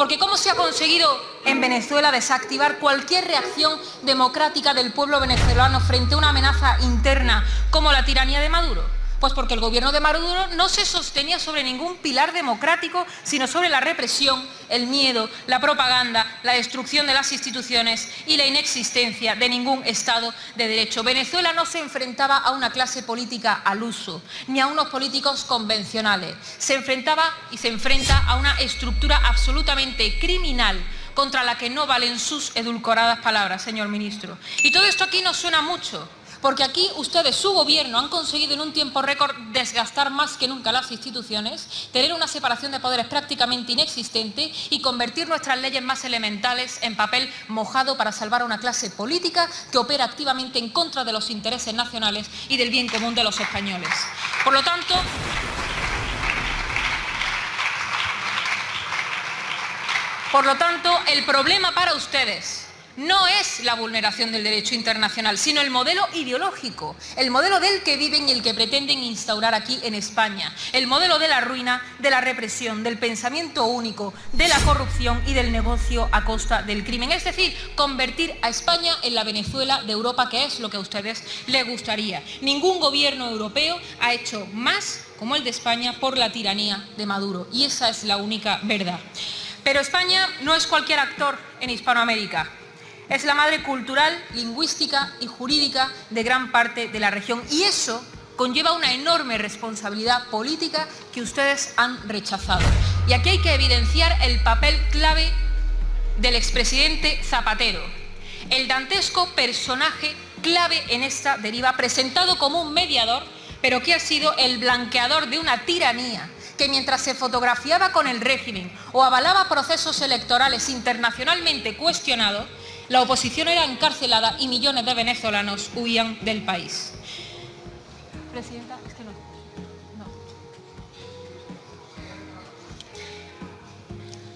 Porque ¿cómo se ha conseguido en Venezuela desactivar cualquier reacción democrática del pueblo venezolano frente a una amenaza interna como la tiranía de Maduro? Pues porque el gobierno de Maduro no se sostenía sobre ningún pilar democrático, sino sobre la represión, el miedo, la propaganda, la destrucción de las instituciones y la inexistencia de ningún Estado de Derecho. Venezuela no se enfrentaba a una clase política al uso, ni a unos políticos convencionales. Se enfrentaba y se enfrenta a una estructura absolutamente criminal contra la que no valen sus edulcoradas palabras, señor ministro. Y todo esto aquí nos suena mucho, porque aquí ustedes, su gobierno, han conseguido en un tiempo récord desgastar más que nunca las instituciones, tener una separación de poderes prácticamente inexistente y convertir nuestras leyes más elementales en papel mojado para salvar a una clase política que opera activamente en contra de los intereses nacionales y del bien común de los españoles. Por lo tanto, el problema para ustedes no es la vulneración del derecho internacional, sino el modelo ideológico, el modelo del que viven y el que pretenden instaurar aquí en España, el modelo de la ruina, de la represión, del pensamiento único, de la corrupción y del negocio a costa del crimen. Es decir, convertir a España en la Venezuela de Europa, que es lo que a ustedes les gustaría. Ningún gobierno europeo ha hecho más como el de España por la tiranía de Maduro, y esa es la única verdad. Pero España no es cualquier actor en Hispanoamérica. Es la madre cultural, lingüística y jurídica de gran parte de la región, y eso conlleva una enorme responsabilidad política que ustedes han rechazado. Y aquí hay que evidenciar el papel clave del expresidente Zapatero, el dantesco personaje clave en esta deriva, presentado como un mediador, pero que ha sido el blanqueador de una tiranía que, mientras se fotografiaba con el régimen o avalaba procesos electorales internacionalmente cuestionados, la oposición era encarcelada y millones de venezolanos huían del país. Presidenta, es que no.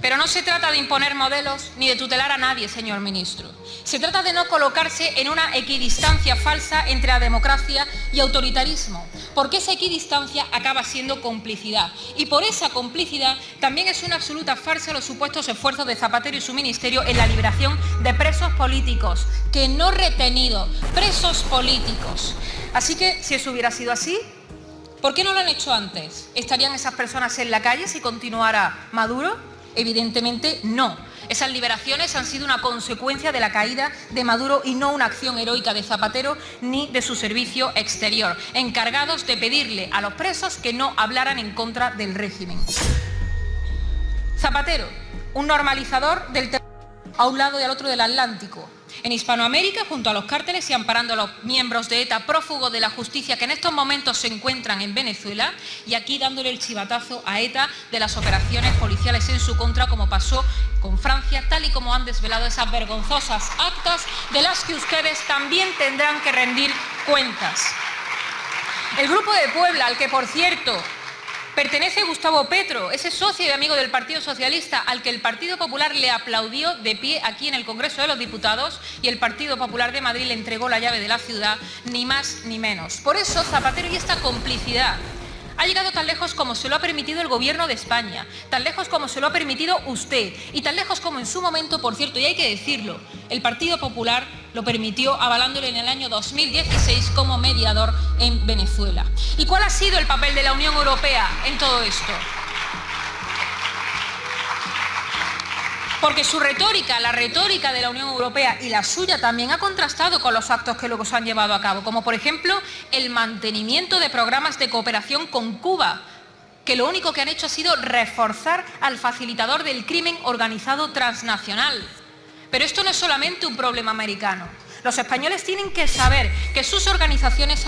Pero no se trata de imponer modelos ni de tutelar a nadie, señor ministro. Se trata de no colocarse en una equidistancia falsa entre la democracia y autoritarismo, porque esa equidistancia acaba siendo complicidad. Y por esa complicidad también es una absoluta farsa los supuestos esfuerzos de Zapatero y su ministerio en la liberación de presos políticos, que no retenidos, presos políticos. Así que, si eso hubiera sido así, ¿por qué no lo han hecho antes? ¿Estarían esas personas en la calle si continuara Maduro? Evidentemente no. Esas liberaciones han sido una consecuencia de la caída de Maduro y no una acción heroica de Zapatero ni de su servicio exterior, encargados de pedirle a los presos que no hablaran en contra del régimen. Zapatero, un normalizador del terrorismo a un lado y al otro del Atlántico. En Hispanoamérica, junto a los cárteles y amparando a los miembros de ETA prófugos de la justicia que en estos momentos se encuentran en Venezuela, y aquí dándole el chivatazo a ETA de las operaciones policiales en su contra, como pasó con Francia, tal y como han desvelado esas vergonzosas actas de las que ustedes también tendrán que rendir cuentas. El Grupo de Puebla, al que, por cierto, pertenece Gustavo Petro, ese socio y amigo del Partido Socialista, al que el Partido Popular le aplaudió de pie aquí en el Congreso de los Diputados, y el Partido Popular de Madrid le entregó la llave de la ciudad, ni más ni menos. Por eso Zapatero y esta complicidad ha llegado tan lejos como se lo ha permitido el Gobierno de España, tan lejos como se lo ha permitido usted, y tan lejos como en su momento, por cierto, y hay que decirlo, el Partido Popular lo permitió, avalándole en el año 2016 como mediador en Venezuela. ¿Y cuál ha sido el papel de la Unión Europea en todo esto? Porque su retórica, la retórica de la Unión Europea y la suya también ha contrastado con los actos que luego se han llevado a cabo, como por ejemplo el mantenimiento de programas de cooperación con Cuba, que lo único que han hecho ha sido reforzar al facilitador del crimen organizado transnacional. Pero esto no es solamente un problema americano. Los españoles tienen que saber que sus organizaciones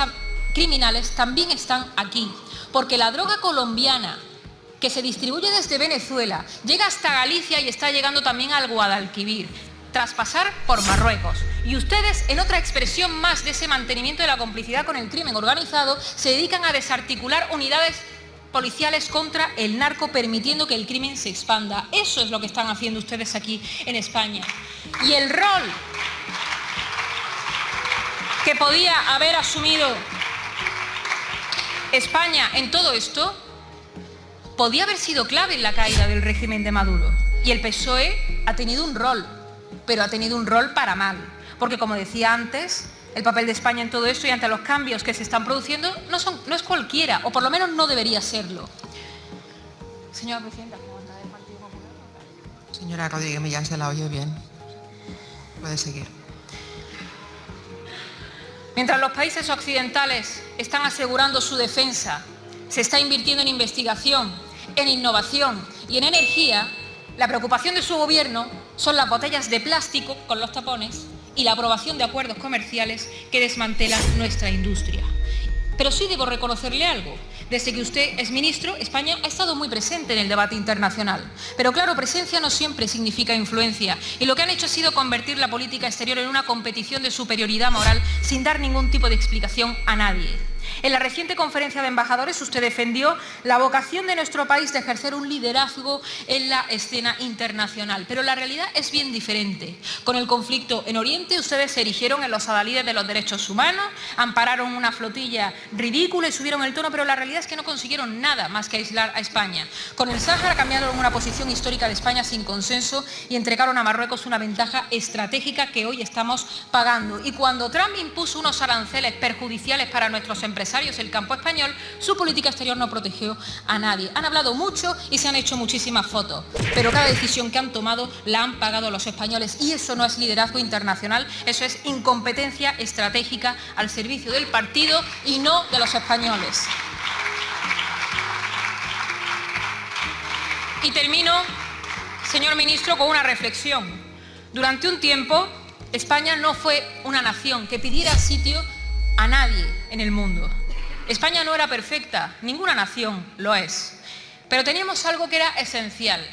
criminales también están aquí, porque la droga colombiana que se distribuye desde Venezuela llega hasta Galicia y está llegando también al Guadalquivir, tras pasar por Marruecos. Y ustedes, en otra expresión más de ese mantenimiento de la complicidad con el crimen organizado, se dedican a desarticular unidades policiales contra el narco, permitiendo que el crimen se expanda. Eso es lo que están haciendo ustedes aquí en España. Y el rol que podía haber asumido España en todo esto podía haber sido clave en la caída del régimen de Maduro. Y el PSOE ha tenido un rol, pero ha tenido un rol para mal. Porque, como decía antes, el papel de España en todo esto y ante los cambios que se están produciendo no es cualquiera, o por lo menos no debería serlo. Señora Presidenta, ¿comanda del Partido Popular? Señora Rodríguez Millán, se la oye bien. Puede seguir. Mientras los países occidentales están asegurando su defensa, se está invirtiendo en investigación, en innovación y en energía, la preocupación de su gobierno son las botellas de plástico con los tapones y la aprobación de acuerdos comerciales que desmantelan nuestra industria. Pero sí debo reconocerle algo. Desde que usted es ministro, España ha estado muy presente en el debate internacional. Pero claro, presencia no siempre significa influencia. Y lo que han hecho ha sido convertir la política exterior en una competición de superioridad moral sin dar ningún tipo de explicación a nadie. En la reciente conferencia de embajadores usted defendió la vocación de nuestro país de ejercer un liderazgo en la escena internacional, pero la realidad es bien diferente. Con el conflicto en Oriente ustedes se erigieron en los adalides de los derechos humanos, ampararon una flotilla ridícula y subieron el tono, pero la realidad es que no consiguieron nada más que aislar a España. Con el Sáhara cambiaron una posición histórica de España sin consenso y entregaron a Marruecos una ventaja estratégica que hoy estamos pagando. Y cuando Trump impuso unos aranceles perjudiciales para nuestros empresarios, el campo español, su política exterior no protegió a nadie. Han hablado mucho y se han hecho muchísimas fotos, pero cada decisión que han tomado la han pagado los españoles y eso no es liderazgo internacional, eso es incompetencia estratégica al servicio del partido y no de los españoles. Y termino, señor ministro, con una reflexión. Durante un tiempo, España no fue una nación que pidiera sitio a nadie en el mundo. España no era perfecta, ninguna nación lo es, pero teníamos algo que era esencial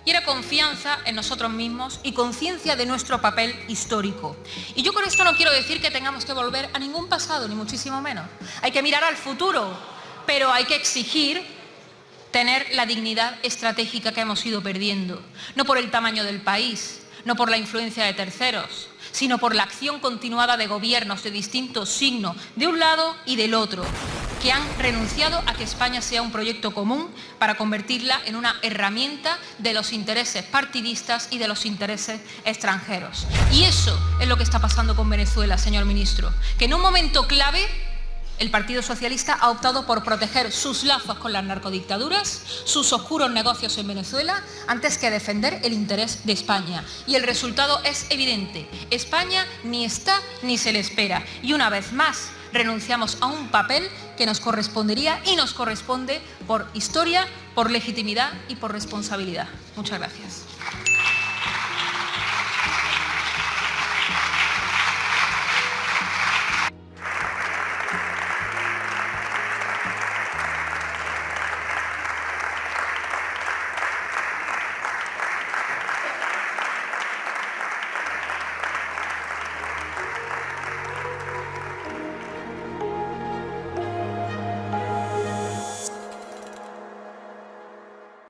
y era confianza en nosotros mismos y conciencia de nuestro papel histórico. Y yo con esto no quiero decir que tengamos que volver a ningún pasado, ni muchísimo menos. Hay que mirar al futuro, pero hay que exigir tener la dignidad estratégica que hemos ido perdiendo, no por el tamaño del país, no por la influencia de terceros, sino por la acción continuada de gobiernos de distintos signos, de un lado y del otro, que han renunciado a que España sea un proyecto común para convertirla en una herramienta de los intereses partidistas y de los intereses extranjeros. Y eso es lo que está pasando con Venezuela, señor ministro, que en un momento clave el Partido Socialista ha optado por proteger sus lazos con las narcodictaduras, sus oscuros negocios en Venezuela, antes que defender el interés de España. Y el resultado es evidente. España ni está ni se le espera. Y una vez más renunciamos a un papel que nos correspondería y nos corresponde por historia, por legitimidad y por responsabilidad. Muchas gracias.